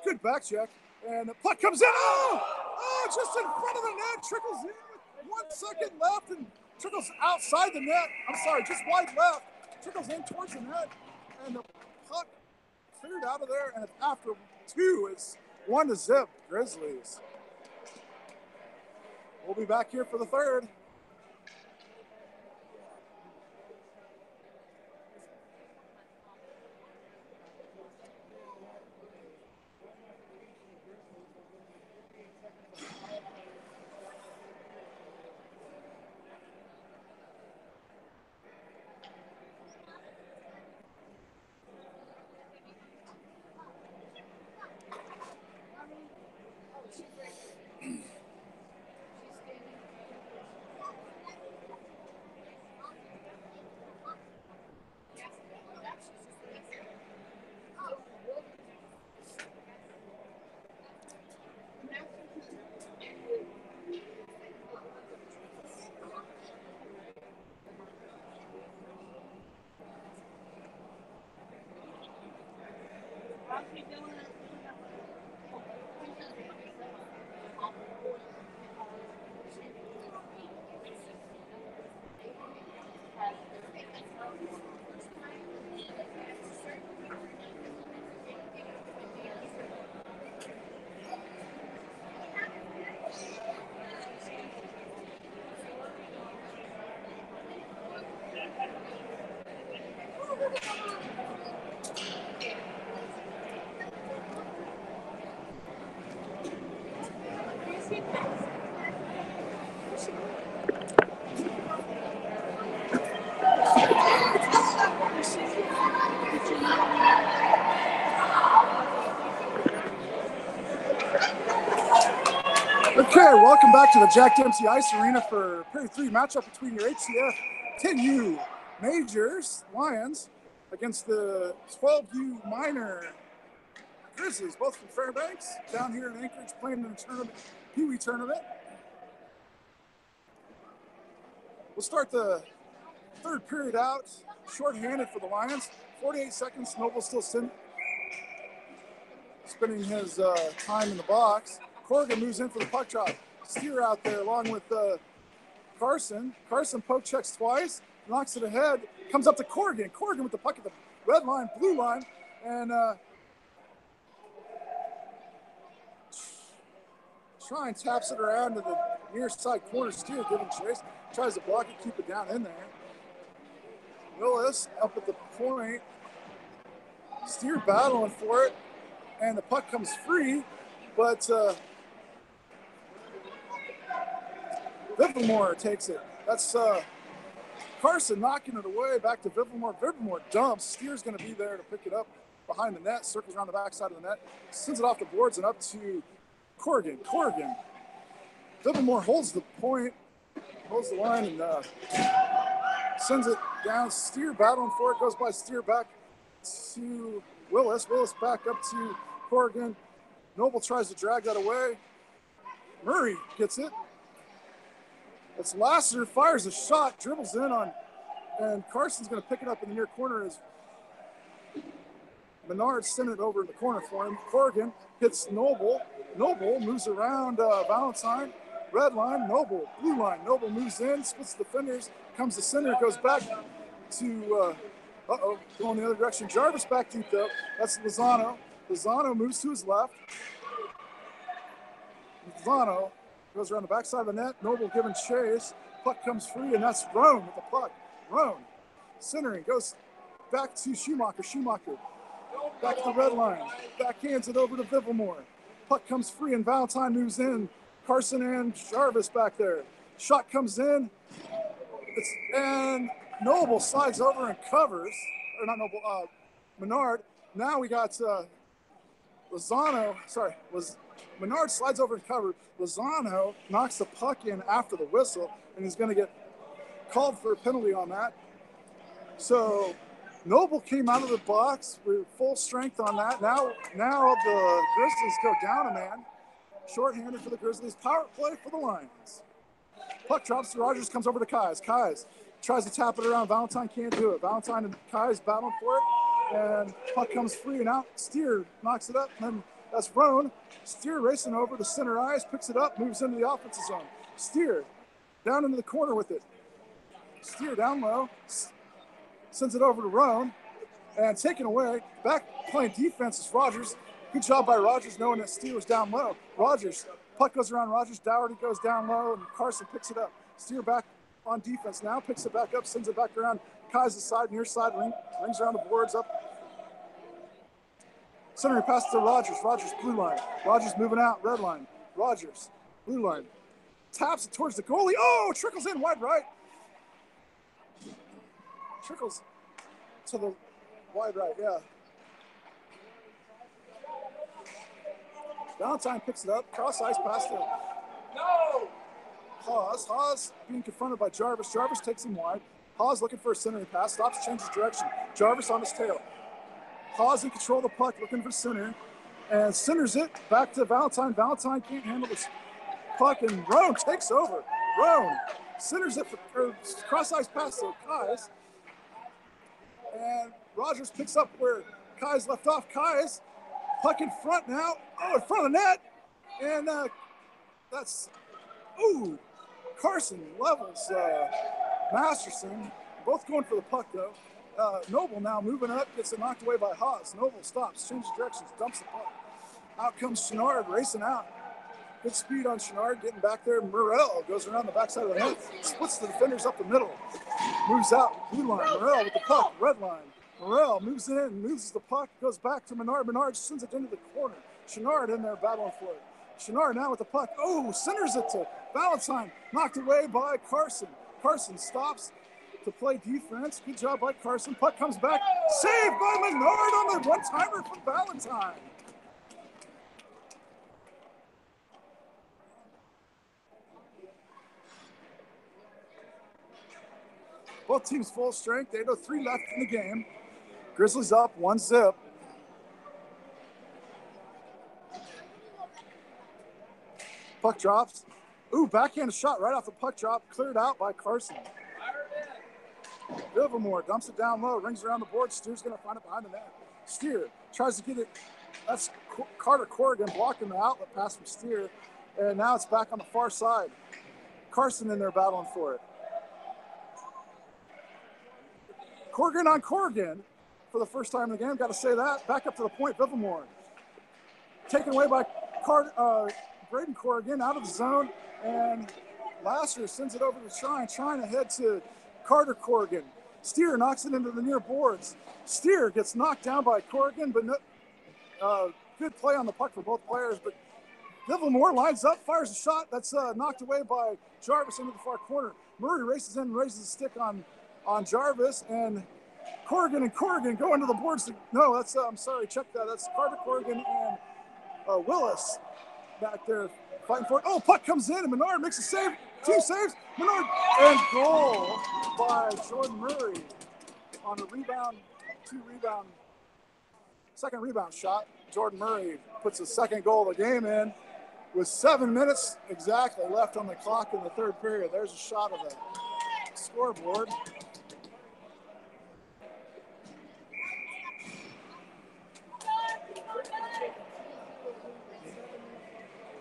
Good back check. And the puck comes in. Oh, just in front of the net. Trickles in with 1 second left and trickles outside the net. I'm sorry, just wide left. Trickles in towards the net. And the puck cleared out of there. And after 2, it's 1-0 Grizzlies. We'll be back here for the third. Okay, welcome back to the Jack Dempsey Ice Arena for Period 3 matchup between your HCF 10U Majors Lions against the 12U Minor Grizzlies, both from Fairbanks, down here in Anchorage playing in the tournament, Pee Wee tournament. We'll start the third period out, shorthanded for the Lions. 48 seconds, Noble still spending his time in the box. Corrigan moves in for the puck drop. Steer out there along with Carson. Carson poke checks twice, knocks it ahead, comes up to Corrigan. Corrigan with the puck at the red line, blue line, and try and taps it around to the near side corner. Steer giving chase, tries to block it, keep it down in there. Willis up at the point. Steer battling for it, and the puck comes free, but Vivamore takes it. That's Carson knocking it away, back to Vivamore. Vivamore dumps. Steer's going to be there to pick it up behind the net, circles around the backside of the net, sends it off the boards and up to Corrigan. Corrigan. Vivamore holds the point, holds the line, and sends it down. Steer battling for it, goes by Steer back to Willis. Willis back up to Corrigan. Noble tries to drag that away. Murray gets it. It's Lasseter, fires a shot, dribbles in on And Carson's going to pick it up in the near corner as Menard sent it over in the corner for him. Corrigan hits Noble. Noble moves around Valentine. Red line, Noble. Blue line, Noble moves in, splits the defenders, comes to center, goes back to, going the other direction. Jarvis back deep though. That's Lozano. Lozano moves to his left. Lozano goes around the backside of the net. Noble giving chase. Puck comes free, and that's Roan with the puck. Roan centering, goes back to Schumacher. Schumacher back to the red line. Backhands it over to Vivilmore. Puck comes free, and Valentine moves in. Carson and Jarvis back there. Shot comes in. And Noble slides over and covers. Or not Noble, Menard. Now we got Lozano. Sorry, Menard slides over and covers. Lozano knocks the puck in after the whistle, and he's going to get called for a penalty on that. So Noble came out of the box with full strength on that. Now the Grizzlies go down a man. Shorthanded for the Grizzlies. Power play for the Lions. Puck drops to Rogers, comes over to Kais. Kais tries to tap it around. Valentine can't do it. Valentine and Kais battling for it. And puck comes free and out. Steer knocks it up. And then that's Roan. Steer racing over the center ice, picks it up, moves into the offensive zone. Steer down into the corner with it. Steer down low. Sends it over to Roan. And taken away. Back playing defense is Rogers. Good job by Rogers knowing that Steer was down low. Rogers, puck goes around Rogers. Dougherty goes down low, and Carson picks it up. Steer back on defense now, picks it back up, sends it back around Kai's side, near side, rings around the boards up. Centering pass to Rogers. Rogers, blue line. Rogers moving out, red line. Rogers, blue line. Taps it towards the goalie. Oh, trickles in wide right. Trickles to the wide right, yeah. Valentine picks it up, cross ice pass to Haas. Haas being confronted by Jarvis. Jarvis takes him wide. Haas looking for a centering pass, stops, changes direction. Jarvis on his tail. Haas in control of the puck, looking for center, and centers it back to Valentine. Valentine can't handle this puck, and Roan takes over. Roan centers it for cross ice pass to Kais. And Rogers picks up where Kais left off. Kais, puck in front now. Oh, in front of the net. And that's, Carson levels Masterson. Both going for the puck, though. Noble now moving up, gets it knocked away by Haas. Noble stops, changes directions, dumps the puck. Out comes Chenard racing out. Good speed on Chenard, getting back there. Morel goes around the backside of the net, splits the defenders up the middle. Moves out, blue line. Morel with the puck, red line. Morel moves in, moves the puck, goes back to Menard. Menard sends it into the corner. Chenard in there battling for it. Chenard now with the puck. Oh, centers it to Valentine. Knocked away by Carson. Carson stops to play defense. Good job by Carson. Puck comes back. Saved by Menard on the one-timer from Valentine. Both teams full strength. 8:03 left in the game. Grizzlies up 1-0. Puck drops. Backhand shot right off the puck drop. Cleared out by Carson. Vivilmore dumps it down low. Rings around the board. Steer's going to find it behind the net. Steer tries to get it. That's Carter Corrigan blocking the outlet pass from Steer. And now it's back on the far side. Carson in there battling for it. Corrigan on Corrigan for the first time in the game. Got to say that. Back up to the point. Vivilmore taken away by Braden Corrigan out of the zone. And Lasser sends it over to Shrine. Shrine ahead to Carter Corrigan. Steer knocks it into the near boards. Steer gets knocked down by Corrigan, but good play on the puck for both players. But Vivilmore lines up, fires a shot. That's knocked away by Jarvis into the far corner. Murray races in and raises a stick on Jarvis, and Corrigan go into the boards. No, that's, I'm sorry, check that. That's Carter Corrigan and Willis back there fighting for it. Oh, puck comes in, and Menard makes a save. 2 saves. Menard, and goal by Jordan Murray on a rebound, second rebound shot. Jordan Murray puts the second goal of the game in with 7 minutes exactly left on the clock in the third period. There's a shot of the scoreboard.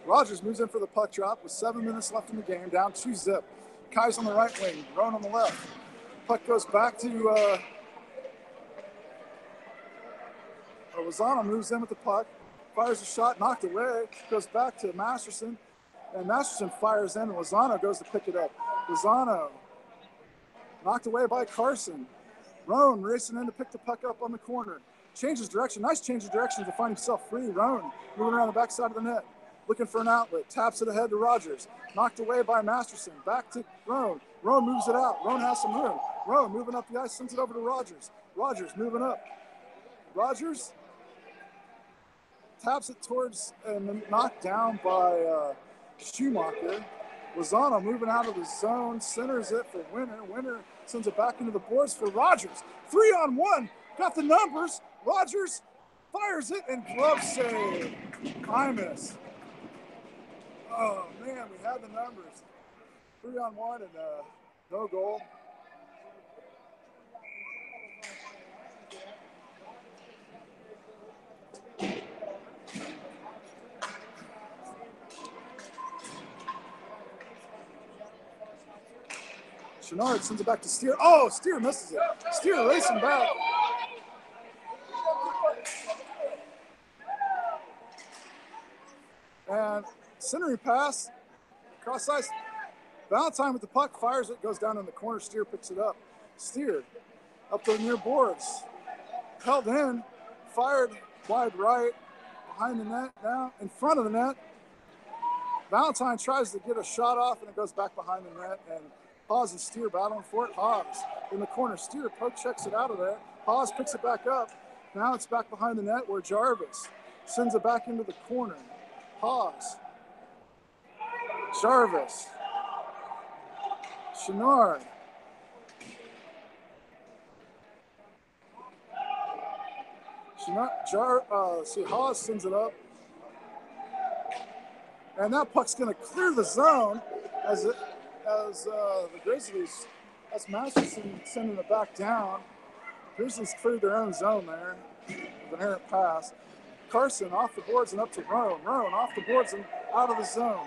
Rogers moves in for the puck drop with 7 minutes left in the game, down 2-0. Kai's on the right wing, Roan on the left. Puck goes back to Lozano, moves in with the puck, fires a shot, knocked away, goes back to Masterson, and Masterson fires in, and Lozano goes to pick it up. Lozano knocked away by Carson. Roan racing in to pick the puck up on the corner. Changes direction, nice change of direction to find himself free. Roan moving around the backside of the net, looking for an outlet, taps it ahead to Rogers. Knocked away by Masterson, back to Roan. Roan moves it out, Roan has some room. Roan moving up the ice, sends it over to Rogers. Rogers moving up. Rogers taps it towards and knocked down by Schumacher. Lozano moving out of the zone, centers it for Winter. Winter sends it back into the boards for Rogers. 3-on-1, got the numbers. Rogers fires it and glove save. Imus. Oh man, we had the numbers. 3-on-1 and no goal. Chenard sends it back to Steer. Oh, Steer misses it. Steer racing back. And centering pass, cross ice. Valentine with the puck, fires it, goes down in the corner. Steer picks it up. Steer up the near boards. Held in, fired wide right, behind the net now, in front of the net. Valentine tries to get a shot off, and it goes back behind the net, and Haas and Steer battling for it. Haas in the corner. Steer poke checks it out of there. Haas picks it back up. Now it's back behind the net where Jarvis sends it back into the corner. Haas. Jarvis. Chenard. Haas sends it up. And that puck's going to clear the zone as the Grizzlies, that's Masterson sending it back down. Grizzlies cleared their own zone there with an errant pass. Carson off the boards and up to Roan. Roan off the boards and out of the zone.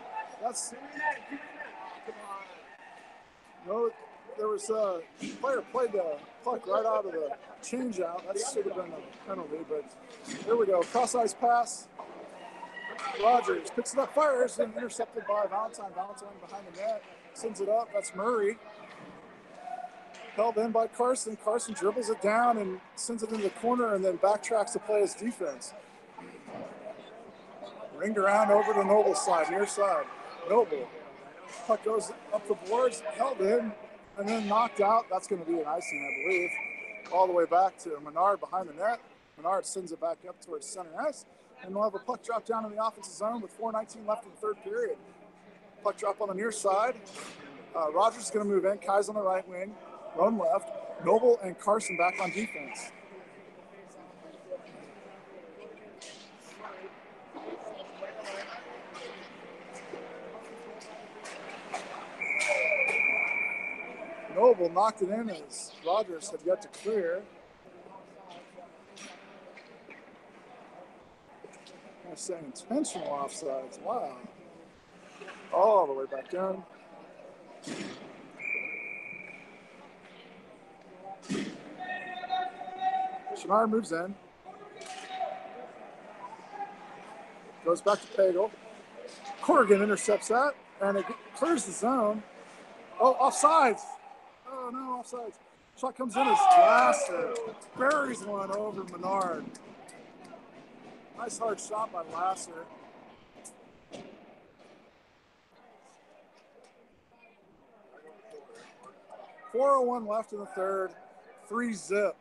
There was a player played the puck right out of the changeout. That should have been a penalty, but here we go. Cross ice pass. Rogers picks it up, fires, and intercepted by Valentine. Valentine behind the net, sends it up. That's Murray. Held in by Carson. Carson dribbles it down and sends it into the corner and then backtracks to play his defense. Ringed around over to Noble's side, near side. Noble. Puck goes up the boards, held in, and then knocked out. That's going to be an icing, I believe. All the way back to Menard behind the net. Menard sends it back up towards center ice. And we'll have a puck drop down in the offensive zone with 4:19 left in the third period. Puck drop on the near side. Rogers is going to move in. Kai's on the right wing. Roan left. Noble and Carson back on defense. Noble knocked it in as Rogers had yet to clear. I'm saying intentional offsides. Wow. All the way back down. Chenard moves in. Goes back to Pagel. Corrigan intercepts that, and it clears the zone. Oh, offsides. Oh, no, offsides. Shot comes in as Lasser buries one over Menard. Nice hard shot by Lasser. .401 left in the third. 3-zip.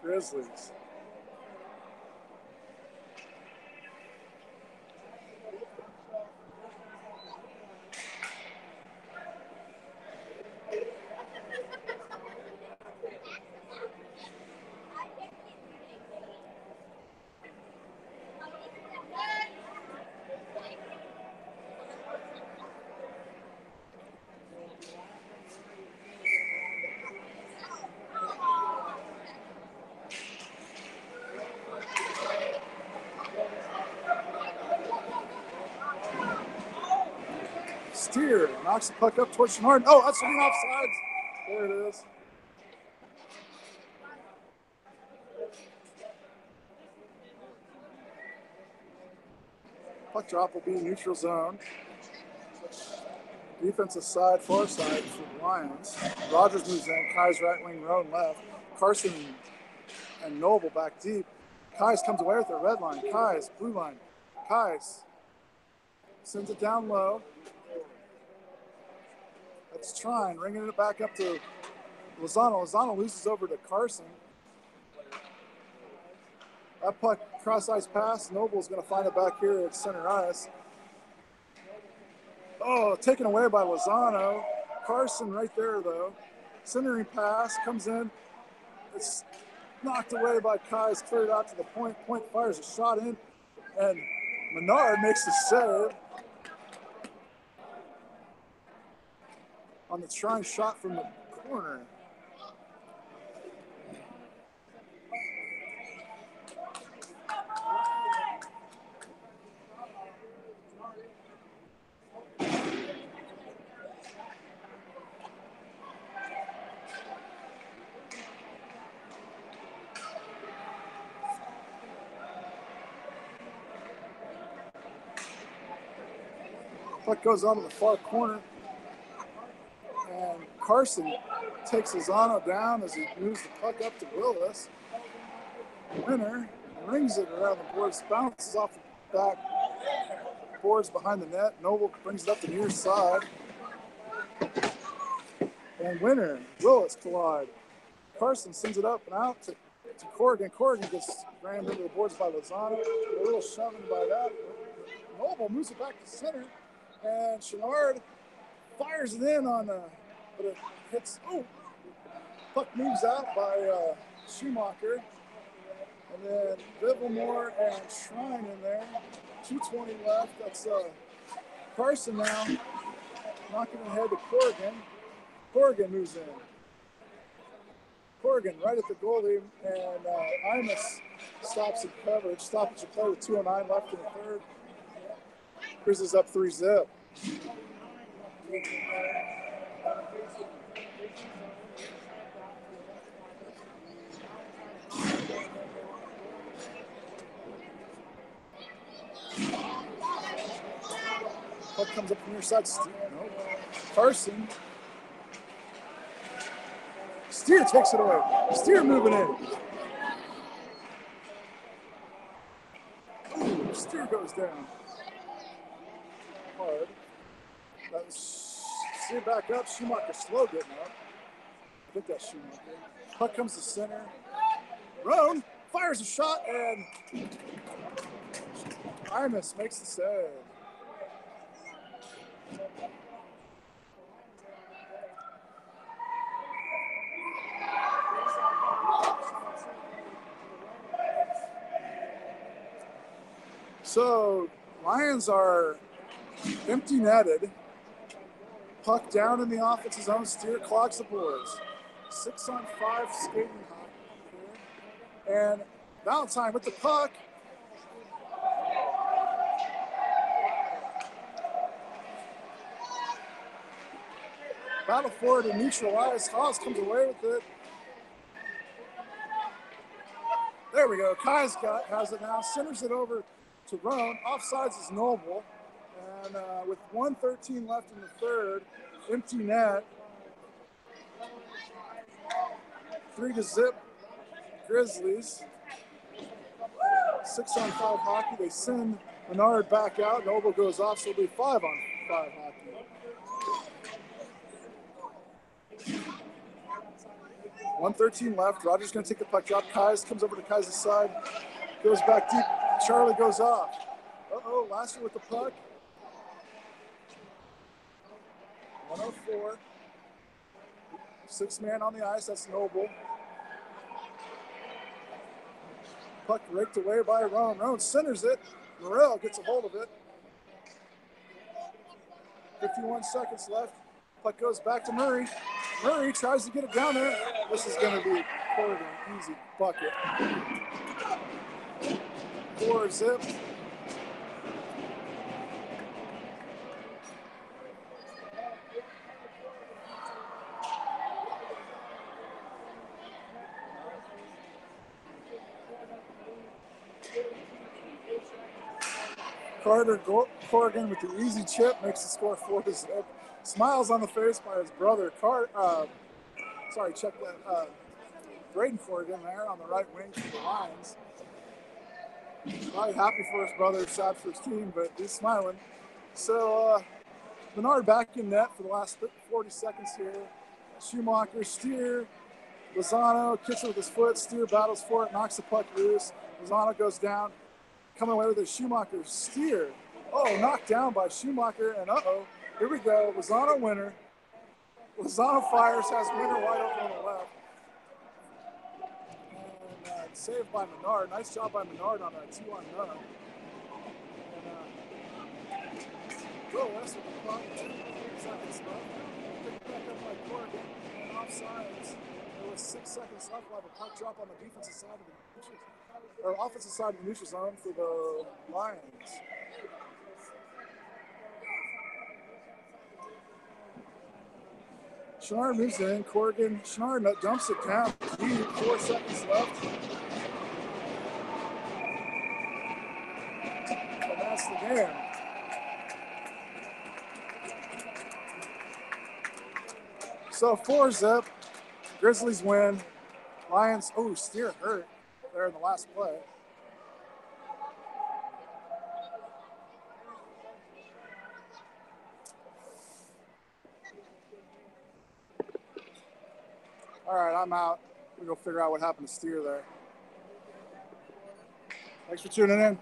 Grizzlies. Steer knocks the puck up towards Chenard. Oh, that's leading offsides. There it is. Puck drop will be neutral zone. Defensive side, far side for the Lions. Rogers moves in. Kai's right wing, Roan left. Carson and Noble back deep. Kais comes away with the red line. Kais, blue line. Kais sends it down low. That's Trine, ringing it back up to Lozano. Lozano loses over to Carson. That puck cross-ice pass. Noble's going to find it back here at center ice. Oh, taken away by Lozano. Carson right there, though. Centering pass comes in. It's knocked away by Kais, cleared out to the point. Point fires a shot in, and Menard makes the save on the Trine shot from the corner. Puck goes onto the far corner, and Carson takes Lozano down as he moves the puck up to Willis. Winner rings it around the boards, bounces off the back boards behind the net. Noble brings it up the near side. And Winner, Willis collide. Carson sends it up and out to Corrigan. Corrigan gets rammed into the boards by Lozano. A little shoving by that. Noble moves it back to center. And Chenard fires it in on but it hits, puck moves out by Schumacher. And then Livermore and Trine in there. 2:20 left. That's Carson now knocking ahead to Corrigan. Corrigan moves in. Corrigan right at the goalie, and Imus stops in coverage. Stoppage of play with 2:09 left in the third. Grizzlies up 3-0. Puck comes up from your side. Nope. Carson. Steer takes it away. Steer moving in. Ooh, Steer goes down. Hard. That was Steer back up. Schumacher slow getting up. I think that's Schumacher. Puck comes to center. Roan fires a shot, and Imus makes the save. So Lions are empty netted. Puck down in the offensive zone. Steer clogs the boards. 6-on-5 skating here. And Valentine with the puck. Battle for it and neutralize. Haas comes away with it. There we go. Kai's has it now. Centers it over to Roan. Offsides is Noble. And with 1:13 left in the third, empty net. 3-0 Grizzlies. 6-on-5 hockey. They send Menard back out. Noble goes off, so it'll be 5-on-5 hockey. $1:13 left. Rogers going to take the puck drop. Kais comes over to Kais' side. Goes back deep. Charlie goes off. Uh-oh, Laster with the puck. 1:04. 6-man on the ice. That's Noble. Puck raked away by Roan. Roan centers it. Morel gets a hold of it. 51 seconds left. Puck goes back to Murray. Murray tries to get it down there. This is going to be Corrigan, easy bucket. 4-0. Corrigan with the easy chip makes the score 4-0. Smiles on the face by his brother, check that. Braden Corrigan there on the right wing for the Lions. Probably happy for his brother, sad for his team, but he's smiling. So Bernard back in net for the last 40 seconds here. Schumacher, Steer, Lozano kicks it with his foot. Steer battles for it, knocks the puck loose. Lozano goes down. Coming away with a Schumacher. Steer. Oh, knocked down by Schumacher. And here we go. Lozano winner. Lozano fires, has winner wide open on the left. And saved by Menard. Nice job by Menard on a 2-on-0. And Will West with the puck. 10 seconds left. Picked back up by Corrigan. And offsides. There was 6 seconds left while the puck dropped on the defensive side of the offensive side of the neutral zone for the Lions. Schnarr moves in. Corrigan. Schnarr dumps it down. 4 seconds left. And that's the game. So 4-0. Grizzlies win. Lions. Oh, Steer hurt there in the last play. All right, I'm out. We'll go figure out what happened to Steer there. Thanks for tuning in.